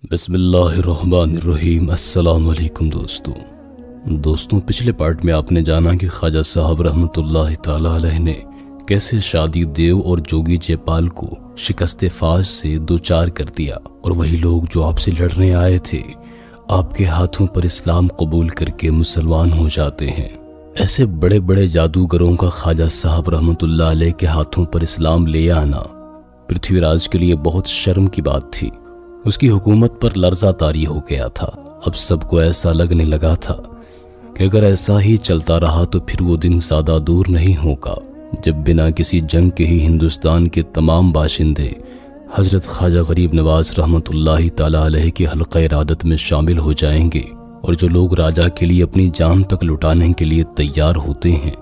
بسم اللہ الرحمن الرحیم۔ السلام علیکم دوستوں پچھلے پارٹ میں آپ نے جانا کہ خواجہ صاحب رحمۃ اللہ تعالی علیہ نے کیسے شادی دیو اور جوگی جے پال کو شکست فاش سے دوچار کر دیا، اور وہی لوگ جو آپ سے لڑنے آئے تھے آپ کے ہاتھوں پر اسلام قبول کر کے مسلمان ہو جاتے ہیں۔ ایسے بڑے بڑے جادوگروں کا خواجہ صاحب رحمۃ اللہ علیہ کے ہاتھوں پر اسلام لے آنا پرتھوی راج کے لیے بہت شرم کی بات تھی۔ اس کی حکومت پر لرزہ طاری ہو گیا تھا۔ اب سب کو ایسا لگنے لگا تھا کہ اگر ایسا ہی چلتا رہا تو پھر وہ دن زیادہ دور نہیں ہوگا جب بنا کسی جنگ کے ہی ہندوستان کے تمام باشندے حضرت خواجہ غریب نواز رحمۃ اللہ تعالی علیہ کے حلقہ ارادت میں شامل ہو جائیں گے، اور جو لوگ راجا کے لیے اپنی جان تک لٹانے کے لیے تیار ہوتے ہیں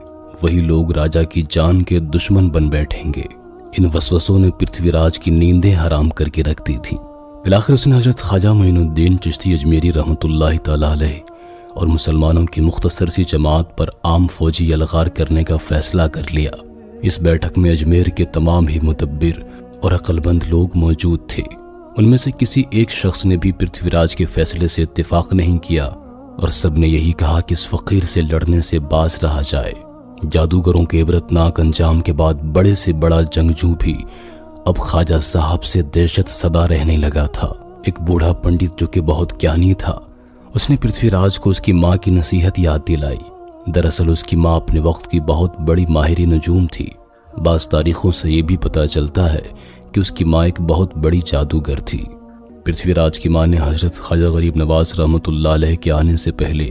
وہی لوگ راجا کی جان کے دشمن بن بیٹھیں گے۔ ان وسوسوں نے پرتھوی راج کی نیندیں حرام کر کے رکھ دی تھی۔ بالآخر اس نے حضرت خواجہ معین الدین چشتی اجمیری رحمۃ اللہ تعالی علیہ اور مسلمانوں کی مختصر سی جماعت پر عام فوجی یلغار کرنے کا فیصلہ کر لیا۔ اس بیٹھک میں اجمیر کے تمام ہی مدبر اور عقل مند لوگ موجود تھے۔ ان میں سے کسی ایک شخص نے بھی پرتھوی راج کے فیصلے سے اتفاق نہیں کیا، اور سب نے یہی کہا کہ اس فقیر سے لڑنے سے باز رہا جائے۔ جادوگروں کے عبرتناک انجام کے بعد بڑے سے بڑا جنگجو بھی اب خواجہ صاحب سے دہشت زدہ رہنے لگا تھا۔ ایک بوڑھا پنڈت جو کہ بہت گیانی تھا، اس نے پرتھوی راج کو اس کی ماں کی نصیحت یاد دلائی۔ دراصل اس کی ماں اپنے وقت کی بہت بڑی ماہر نجوم تھی۔ بعض تاریخوں سے یہ بھی پتہ چلتا ہے کہ اس کی ماں ایک بہت بڑی جادوگر تھی۔ پرتھوی راج کی ماں نے حضرت خواجہ غریب نواز رحمۃ اللہ علیہ کے آنے سے پہلے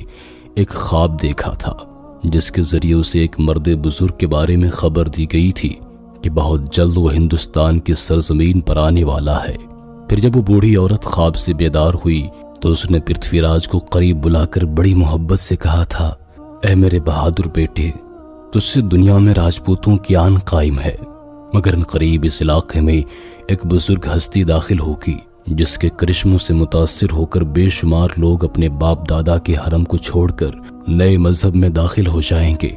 ایک خواب دیکھا تھا، جس کے ذریعے اسے ایک مرد بزرگ کے بارے میں خبر دی گئی تھی کہ بہت جلد وہ ہندوستان کی سرزمین پر آنے والا ہے۔ پھر جب وہ بوڑھی عورت خواب سے بیدار ہوئی تو اس نے پرتھوی راج کو قریب بلا کر بڑی محبت سے کہا تھا، اے میرے بہادر بیٹے، تجھ سے دنیا میں راجپوتوں کی آن قائم ہے، مگر ان قریب اس علاقے میں ایک بزرگ ہستی داخل ہوگی جس کے کرشموں سے متاثر ہو کر بے شمار لوگ اپنے باپ دادا کے حرم کو چھوڑ کر نئے مذہب میں داخل ہو جائیں گے۔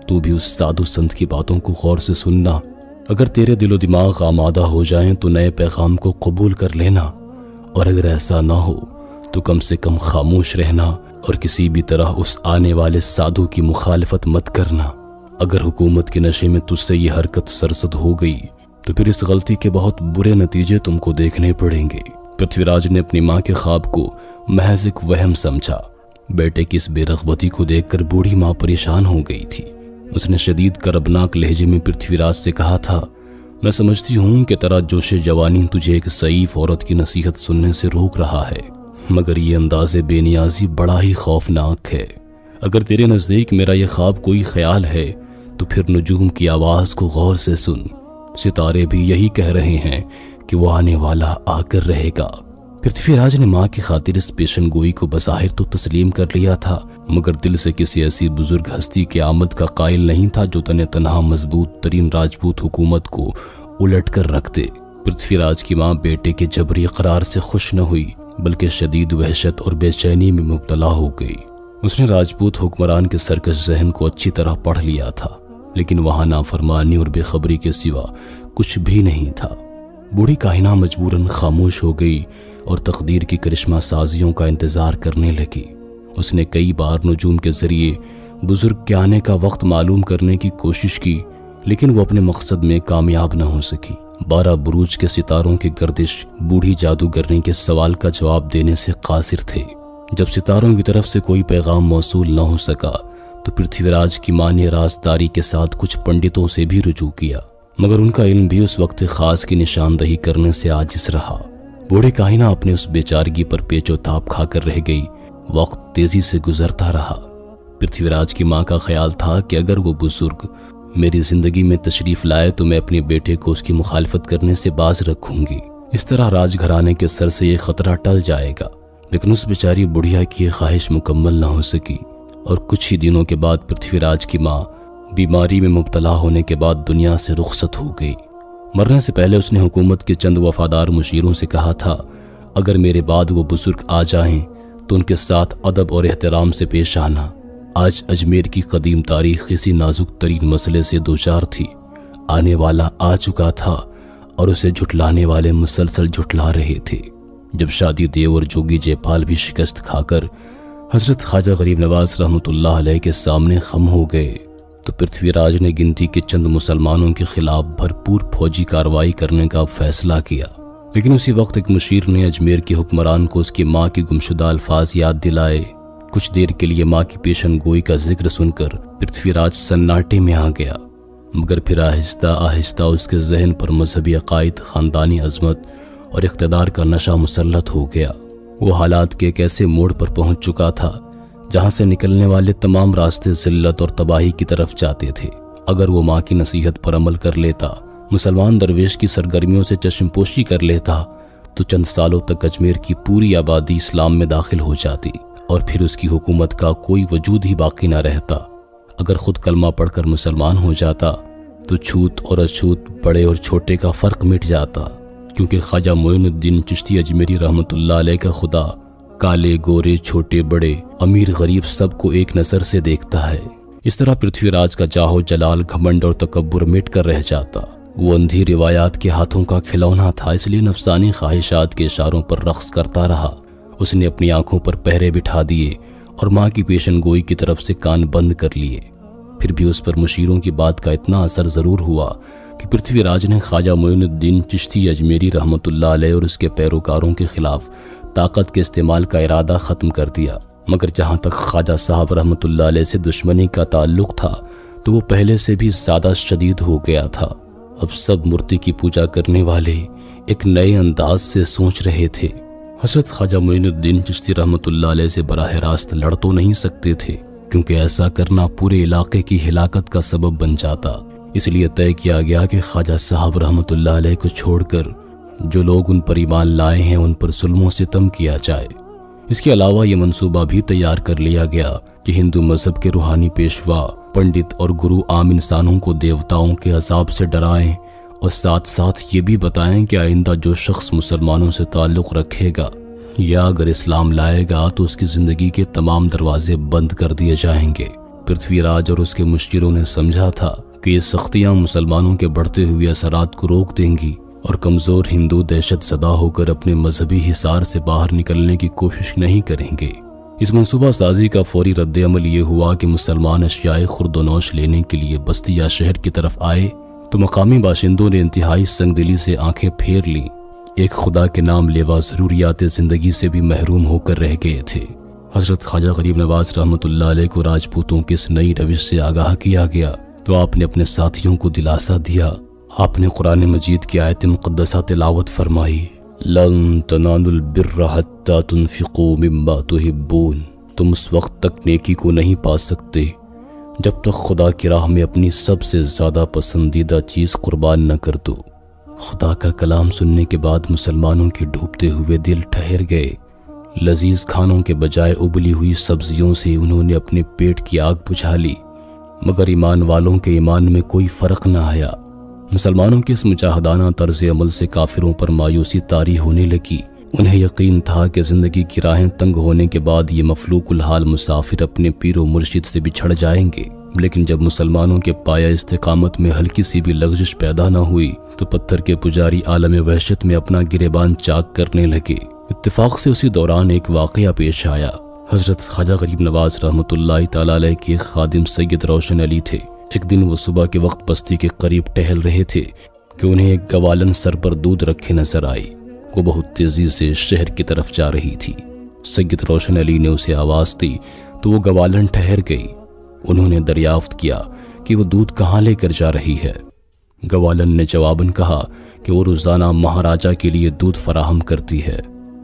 تو بھی اس سادھو سنت کی باتوں کو غور سے سننا، اگر تیرے دل و دماغ آمادہ ہو جائیں تو نئے پیغام کو قبول کر لینا، اور اگر ایسا نہ ہو تو کم سے کم خاموش رہنا اور کسی بھی طرح اس آنے والے سادھو کی مخالفت مت کرنا۔ اگر حکومت کے نشے میں تجھ سے یہ حرکت سرزد ہو گئی تو پھر اس غلطی کے بہت برے نتیجے تم کو دیکھنے پڑیں گے۔ پرتھوی راج نے اپنی ماں کے خواب کو محض ایک وہم سمجھا۔ بیٹے کی اس بے رغبتی کو دیکھ کر بوڑھی ماں پریشان ہو گئی تھی۔ اس نے شدید کربناک لہجے میں پرتھوی راج سے کہا تھا، میں سمجھتی ہوں کہ تیرا جوش جوانی تجھے ایک ضعیف عورت کی نصیحت سننے سے روک رہا ہے، مگر یہ انداز بے نیازی بڑا ہی خوفناک ہے۔ اگر تیرے نزدیک میرا یہ خواب کوئی خیال ہے تو پھر نجوم کی آواز کو غور سے سن۔ ستارے بھی یہی کہہ رہے ہیں کہ وہ آنے والا آ کر رہے گا۔ پرتھوی راج نے ماں کی خاطر اس پیشن گوئی کو بظاہر تو تسلیم کر لیا تھا، مگر دل سے کسی ایسی بزرگ ہستی کے آمد کا قائل نہیں تھا جو تنہا مضبوط ترین راجپوت حکومت کو الٹ کر رکھ دے۔ پرتھوی راج کی ماں بیٹے کے جبری اقرار سے خوش نہ ہوئی، بلکہ شدید وحشت اور بے چینی میں مبتلا ہو گئی۔ اس نے راجپوت حکمران کے سرکش ذہن کو اچھی طرح پڑھ لیا تھا، لیکن وہاں نافرمانی اور بے خبری کے سوا کچھ بھی نہیں تھا۔ بوڑھی کائنہ مجبوراً خاموش ہو گئی اور تقدیر کی کرشمہ سازیوں کا انتظار کرنے لگی۔ اس نے کئی بار نجوم کے ذریعے بزرگ کے آنے کا وقت معلوم کرنے کی کوشش کی، لیکن وہ اپنے مقصد میں کامیاب نہ ہو سکی۔ 12 بروج کے ستاروں کی گردش بوڑھی جادوگرنی کے سوال کا جواب دینے سے قاصر تھے۔ جب ستاروں کی طرف سے کوئی پیغام موصول نہ ہو سکا تو پرتھوی راج کی ماں نے رازداری کے ساتھ کچھ پنڈتوں سے بھی رجوع کیا، مگر ان کا علم بھی اس وقت خاص کی نشاندہی کرنے سے عاجز رہا۔ بوڑھی کائنہ اپنے اس بیچارگی پر پیچ و تاب کھا کر رہ گئی۔ وقت تیزی سے گزرتا رہا۔ پرتھوی راج کی ماں کا خیال تھا کہ اگر وہ بزرگ میری زندگی میں تشریف لائے تو میں اپنے بیٹے کو اس کی مخالفت کرنے سے باز رکھوں گی۔ اس طرح راج گھرانے کے سر سے یہ خطرہ ٹل جائے گا، لیکن اس بیچاری بڑھیا کی یہ خواہش مکمل نہ ہو سکی، اور کچھ ہی دنوں کے بعد پرتھوی راج کی ماں بیماری میں مبتلا ہونے کے بعد دنیا سے رخصت ہو گئی۔ مرنے سے پہلے اس نے حکومت کے چند وفادار مشیروں سے کہا تھا، اگر میرے بعد وہ بزرگ آ جائیں تو ان کے ساتھ ادب اور احترام سے پیش آنا۔ آج اجمیر کی قدیم تاریخ اسی نازک ترین مسئلے سے دوچار تھی۔ آنے والا آ چکا تھا اور اسے جھٹلانے والے مسلسل جھٹلا رہے تھے۔ جب شادی دیو اور جوگی جے پال بھی شکست کھا کر حضرت خواجہ غریب نواز رحمۃ اللہ علیہ کے سامنے خم ہو گئے تو پرتھوی راج نے گنتی کے چند مسلمانوں کے خلاف بھرپور فوجی کارروائی کرنے کا فیصلہ کیا، لیکن اسی وقت ایک مشیر نے اجمیر کے حکمران کو اس کی ماں کی گمشدہ الفاظ یاد دلائے۔ کچھ دیر کے لیے ماں کی پیشن گوئی کا ذکر سن کر پرتھوی راج سناٹے میں آ گیا، مگر پھر آہستہ آہستہ اس کے ذہن پر مذہبی عقائد، خاندانی عظمت اور اقتدار کا نشہ مسلط ہو گیا۔ وہ حالات کے ایک ایسے موڑ پر پہنچ چکا تھا جہاں سے نکلنے والے تمام راستے ذلت اور تباہی کی طرف جاتے تھے۔ اگر وہ ماں کی نصیحت پر عمل کر لیتا، مسلمان درویش کی سرگرمیوں سے چشم پوشی کر لیتا، تو چند سالوں تک اجمیر کی پوری آبادی اسلام میں داخل ہو جاتی اور پھر اس کی حکومت کا کوئی وجود ہی باقی نہ رہتا۔ اگر خود کلمہ پڑھ کر مسلمان ہو جاتا تو چھوت اور اچھوت، بڑے اور چھوٹے کا فرق مٹ جاتا، کیونکہ خواجہ معین الدین چشتی اجمیری رحمۃ اللہ علیہ کا خدا کالے گورے، چھوٹے بڑے، امیر غریب سب کو ایک نظر سے دیکھتا ہے۔ اس طرح پرتھوی راج کا جاہو جلال، گھمنڈ اور تکبر مٹ کر رہ جاتا۔ وہ اندھی روایات کے ہاتھوں کا کھلونا تھا، اس لیے نفسانی خواہشات کے اشاروں پر رقص کرتا رہا۔ اس نے اپنی آنکھوں پر پہرے بٹھا دیے اور ماں کی پیشن گوئی کی طرف سے کان بند کر لیے۔ پھر بھی اس پر مشیروں کی بات کا اتنا اثر ضرور ہوا کہ پرتھوی راج نے خواجہ معین الدین چشتی اجمیری رحمۃ اللہ علیہ اور اس کے پیروکاروں کے خلاف طاقت کے استعمال کا ارادہ ختم کر دیا۔ مگر جہاں تک خواجہ صاحب رحمۃ اللہ علیہ سے دشمنی کا تعلق تھا تو وہ پہلے سے بھی زیادہ شدید ہو گیا تھا۔ اب سب مورتی کی پوجا کرنے والے ایک نئے انداز سے سوچ رہے تھے۔ حضرت خواجہ معین الدین چشتی رحمۃ اللہ علیہ سے براہ راست لڑ تو نہیں سکتے تھے، کیونکہ ایسا کرنا پورے علاقے کی ہلاکت کا سبب بن جاتا۔ اس لیے طے کیا گیا کہ خواجہ صاحب رحمۃ اللہ علیہ کو چھوڑ کر جو لوگ ان پر ایمان لائے ہیں ان پر ظلم و ستم کیا جائے۔ اس کے علاوہ یہ منصوبہ بھی تیار کر لیا گیا کہ ہندو مذہب کے روحانی پیشوا، پنڈت اور گرو عام انسانوں کو دیوتاؤں کے عذاب سے ڈرائیں اور ساتھ ساتھ یہ بھی بتائیں کہ آئندہ جو شخص مسلمانوں سے تعلق رکھے گا یا اگر اسلام لائے گا تو اس کی زندگی کے تمام دروازے بند کر دیے جائیں گے۔ پرتھوی راج اور اس کے مشیروں نے سمجھا تھا کہ یہ سختیاں مسلمانوں کے بڑھتے ہوئے اثرات کو روک دیں گی اور کمزور ہندو دہشت زدہ ہو کر اپنے مذہبی حصار سے باہر نکلنے کی کوشش نہیں کریں گے۔ اس منصوبہ سازی کا فوری رد عمل یہ ہوا کہ مسلمان اشیاء خورد و نوش لینے کے لیے بستی یا شہر کی طرف آئے تو مقامی باشندوں نے انتہائی سنگ دلی سے آنکھیں پھیر لیں۔ ایک خدا کے نام لیوا ضروریات زندگی سے بھی محروم ہو کر رہ گئے تھے۔ حضرت خواجہ غریب نواز رحمۃ اللہ علیہ کو راجپوتوں کی اس نئی روش سے آگاہ کیا گیا تو آپ نے اپنے ساتھیوں کو دلاسا دیا۔ آپ نے قرآن مجید کی آیت مقدسہ تلاوت فرمائی، لن تنالوا البر حتى تنفقوا مما تحبون۔ تم اس وقت تک نیکی کو نہیں پا سکتے جب تک خدا کی راہ میں اپنی سب سے زیادہ پسندیدہ چیز قربان نہ کر دو۔ خدا کا کلام سننے کے بعد مسلمانوں کے ڈوبتے ہوئے دل ٹھہر گئے۔ لذیذ کھانوں کے بجائے ابلی ہوئی سبزیوں سے انہوں نے اپنے پیٹ کی آگ بجھا لی، مگر ایمان والوں کے ایمان میں کوئی فرق نہ آیا۔ مسلمانوں کے اس مجاہدانہ طرز عمل سے کافروں پر مایوسی طاری ہونے لگی۔ انہیں یقین تھا کہ زندگی کی راہیں تنگ ہونے کے بعد یہ مفلوک الحال مسافر اپنے پیر و مرشد سے بچھڑ جائیں گے، لیکن جب مسلمانوں کے پایا استقامت میں ہلکی سی بھی لغزش پیدا نہ ہوئی تو پتھر کے پجاری عالم وحشت میں اپنا گریبان چاک کرنے لگے۔ اتفاق سے اسی دوران ایک واقعہ پیش آیا۔ حضرت خواجہ غریب نواز رحمۃ اللہ تعالی علیہ کے خادم سید روشن علی تھے۔ ایک دن وہ صبح کے وقت بستی کے قریب ٹہل رہے تھے کہ انہیں ایک گوالن سر پر دودھ رکھے نظر آئی۔ وہ بہت تیزی سے شہر کی طرف جا رہی تھی۔ سید روشن علی نے اسے آواز دی تو وہ گوالن ٹھہر گئی۔ انہوں نے دریافت کیا کہ وہ دودھ کہاں لے کر جا رہی ہے۔ گوالن نے جواباً کہا کہ وہ روزانہ مہاراجہ کے لیے دودھ فراہم کرتی ہے۔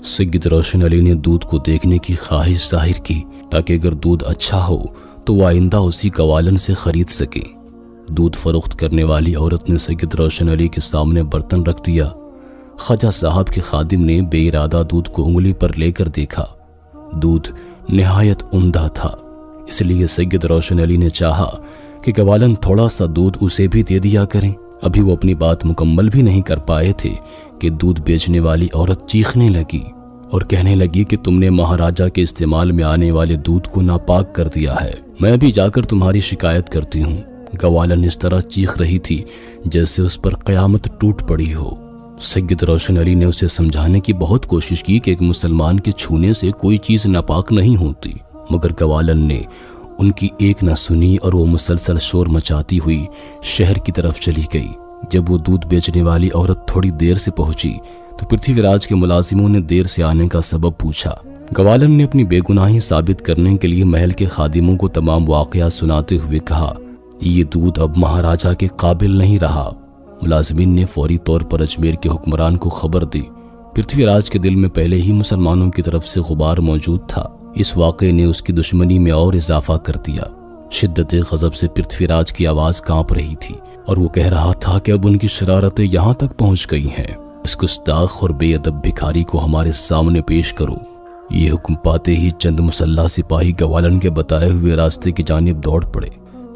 سید روشن علی نے دودھ کو دیکھنے کی خواہش ظاہر کی تاکہ اگر دودھ اچھا ہو تو وہ آئندہ اسی گوالن سے خرید سکے۔ دودھ فروخت کرنے والی عورت نے سید روشن علی کے سامنے برتن رکھ دیا۔ خواجہ صاحب کے خادم نے بے ارادہ دودھ کو انگلی پر لے کر دیکھا۔ دودھ نہایت عمدہ تھا، اس لیے سید روشن علی نے چاہا کہ گوالن تھوڑا سا دودھ اسے بھی دے دیا کریں۔ ابھی وہ اپنی بات مکمل بھی نہیں کر پائے تھے کہ دودھ بیچنے والی عورت چیخنے لگی اور کہنے لگی کہ تم نے مہاراجہ کے استعمال میں آنے والے دودھ کو ناپاک کر دیا ہے، میں ابھی جا کر تمہاری شکایت کرتی ہوں۔ گوالن اس طرح چیخ رہی تھی جیسے اس پر قیامت ٹوٹ پڑی ہو۔ سید روشن علی نے اسے سمجھانے کی بہت کوشش کی کہ ایک مسلمان کے چھونے سے کوئی چیز ناپاک نہیں ہوتی، مگر گوالن نے ان کی ایک نہ سنی اور وہ مسلسل شور مچاتی ہوئی شہر کی طرف چلی گئی۔ جب وہ دودھ بیچنے والی عورت تھوڑی دیر سے پہنچی تو پرتھوی راج کے ملازموں نے دیر سے آنے کا سبب پوچھا۔ گوالن نے اپنی بے گناہی ثابت کرنے کے لیے محل کے خادموں کو تمام واقعات سناتے ہوئے کہا، یہ دودھ اب مہاراجا کے قابل نہیں رہا۔ ملازمین نے فوری طور پر اجمیر کے حکمران کو خبر دی۔ پرتھوی راج کے دل میں پہلے ہی مسلمانوں کی طرف سے غبار موجود تھا، اس واقعے نے اس کی دشمنی میں اور اضافہ کر دیا۔ شدت غضب سے پرتھوی راج کی آواز کانپ رہی تھی اور وہ کہہ رہا تھا کہ اب ان کی شرارتیں یہاں تک پہنچ گئی ہیں، اس گستاخ اور بے ادب بھکاری کو ہمارے سامنے پیش کرو۔ یہ حکم پاتے ہی چند مسلح سپاہی گوالن کے بتائے ہوئے راستے کی جانب دوڑ پڑے۔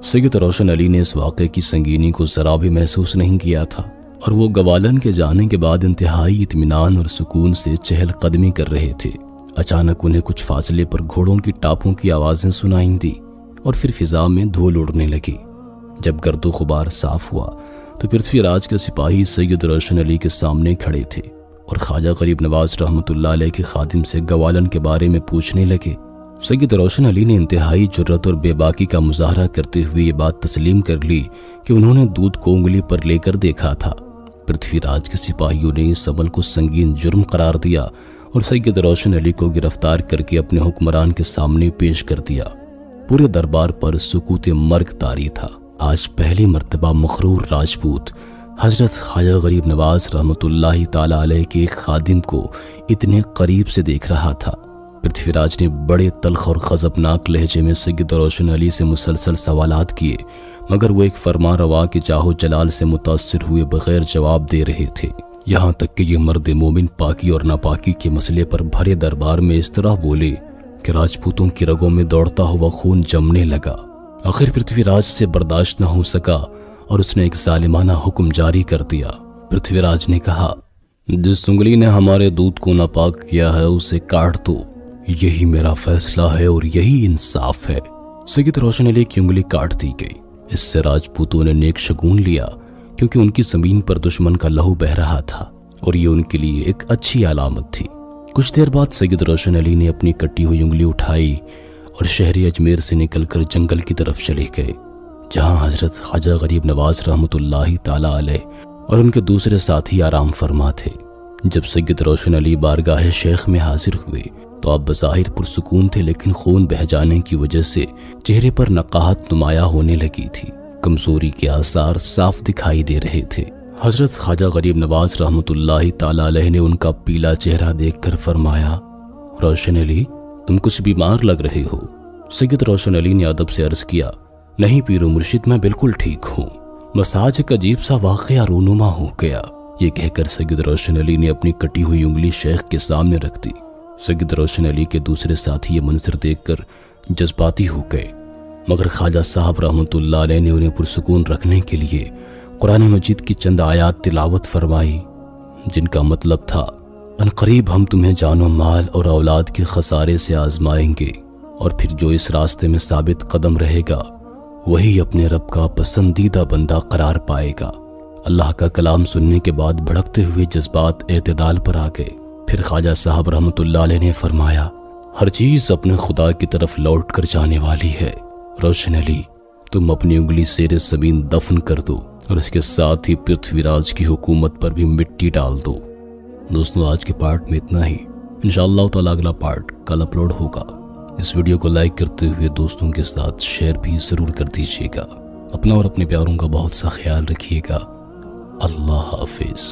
سید روشن علی نے اس واقعے کی سنگینی کو ذرا بھی محسوس نہیں کیا تھا اور وہ گوالن کے جانے کے بعد انتہائی اطمینان اور سکون سے چہل قدمی کر رہے تھے۔ اچانک انہیں کچھ فاصلے پر گھوڑوں کی ٹاپوں کی آوازیں سنائیں دی اور پھر فضا میں دھول اڑنے لگی۔ جب گرد و غبار صاف ہوا تو پرتھوی راج کے سپاہی سید روشن علی کے سامنے کھڑے تھے اور خواجہ غریب نواز رحمۃ اللہ علیہ کے خادم سے گوالن کے بارے میں پوچھنے لگے۔ سید روشن علی نے انتہائی جرأت اور بے باکی کا مظاہرہ کرتے ہوئے یہ بات تسلیم کر لی کہ انہوں نے دودھ کو انگلی پر لے کر دیکھا تھا۔ پرتھوی راج کے سپاہیوں نے اس عمل کو سنگین جرم قرار دیا اور سید روشن علی کو گرفتار کر کے اپنے حکمران کے سامنے پیش کر دیا۔ پورے دربار پر سکوت مرگ طاری تھا۔ آج پہلی مرتبہ مغرور راجپوت حضرت خواجہ غریب نواز رحمۃ اللہ تعالی علیہ کے ایک خادم کو اتنے قریب سے دیکھ رہا تھا۔ پرتھوی راج نے بڑے تلخ اور غضبناک لہجے میں سید روشن علی سے مسلسل سوالات کیے، مگر وہ ایک فرمان روا کے جاہو جلال سے متاثر ہوئے بغیر جواب دے رہے تھے۔ یہاں تک کہ یہ مرد مومن پاکی اور ناپاکی کے مسئلے پر بھرے دربار میں اس طرح بولے کہ راجپوتوں کی رگوں میں دوڑتا ہوا خون جمنے لگا۔ آخر پرتھوی راج سے برداشت نہ ہو سکا اور اس نے ایک ظالمانہ حکم جاری کر دیا۔ پرتھوی راج نے کہا، جس انگلی نے ہمارے دودھ کو ناپاک کیا ہے اسے کاٹ دو، یہی میرا فیصلہ ہے اور یہی انصاف ہے۔ سید روشن علی کی انگلی کاٹ دی گئی۔ اس سے راجپوتوں نے نیک شگون لیا کیونکہ ان کی زمین پر دشمن کا لہو بہ رہا تھا اور یہ ان کے لیے ایک اچھی علامت تھی۔ کچھ دیر بعد سید روشن علی نے اپنی کٹی ہوئی انگلی اٹھائی اور شہر اجمیر سے نکل کر جنگل کی طرف چلے گئے، جہاں حضرت خواجہ غریب نواز رحمۃ اللہ تعالی علیہ اور ان کے دوسرے ساتھی آرام فرما تھے۔ جب سید روشن علی بارگاہ شیخ میں حاضر ہوئے تو آپ بظاہر پرسکون تھے، لیکن خون بہہ جانے کی وجہ سے چہرے پر نقاہت نمایاں ہونے لگی تھی۔ کمزوری کے آثار صاف دکھائی دے رہے تھے۔ حضرت خواجہ غریب نواز رحمۃ اللہ تعالی علیہ نے ان کا پیلا چہرہ دیکھ کر فرمایا، روشن علی تم کچھ بیمار لگ رہے ہو۔ سید روشن علی نے ادب سے عرض کیا، نہیں پیر و مرشد، میں بالکل ٹھیک ہوں، بس آج ایک عجیب سا واقعہ رونما ہو گیا۔ یہ کہہ کر سید روشن علی نے اپنی کٹی ہوئی انگلی شیخ کے سامنے رکھ دی۔ سید روشن علی کے دوسرے ساتھی یہ منظر دیکھ کر جذباتی ہو گئے، مگر خواجہ صاحب رحمۃ اللہ علیہ نے انہیں پرسکون رکھنے کے لیے قرآن مجید کی چند آیات تلاوت فرمائی، جن کا مطلب تھا، عنقریب ہم تمہیں جان و مال اور اولاد کے خسارے سے آزمائیں گے، اور پھر جو اس راستے میں ثابت قدم رہے گا وہی اپنے رب کا پسندیدہ بندہ قرار پائے گا۔ اللہ کا کلام سننے کے بعد بھڑکتے ہوئے جذبات اعتدال پر آ گئے۔ پھر خواجہ صاحب رحمۃ اللہ علیہ نے فرمایا، ہر چیز اپنے خدا کی طرف لوٹ کر جانے والی ہے، روشن علی تم اپنی انگلی زیر زمین دفن کر دو اور اس کے ساتھ ہی پرتھوی راج کی حکومت پر بھی مٹی ڈال دو۔ دوستوں آج کے پارٹ میں اتنا ہی، انشاءاللہ تعالی اگلا پارٹ کل اپلوڈ ہوگا۔ اس ویڈیو کو لائک کرتے ہوئے دوستوں کے ساتھ شیئر بھی ضرور کر دیجیے گا۔ اپنا اور اپنے پیاروں کا بہت سا خیال رکھیے گا۔ اللہ حافظ۔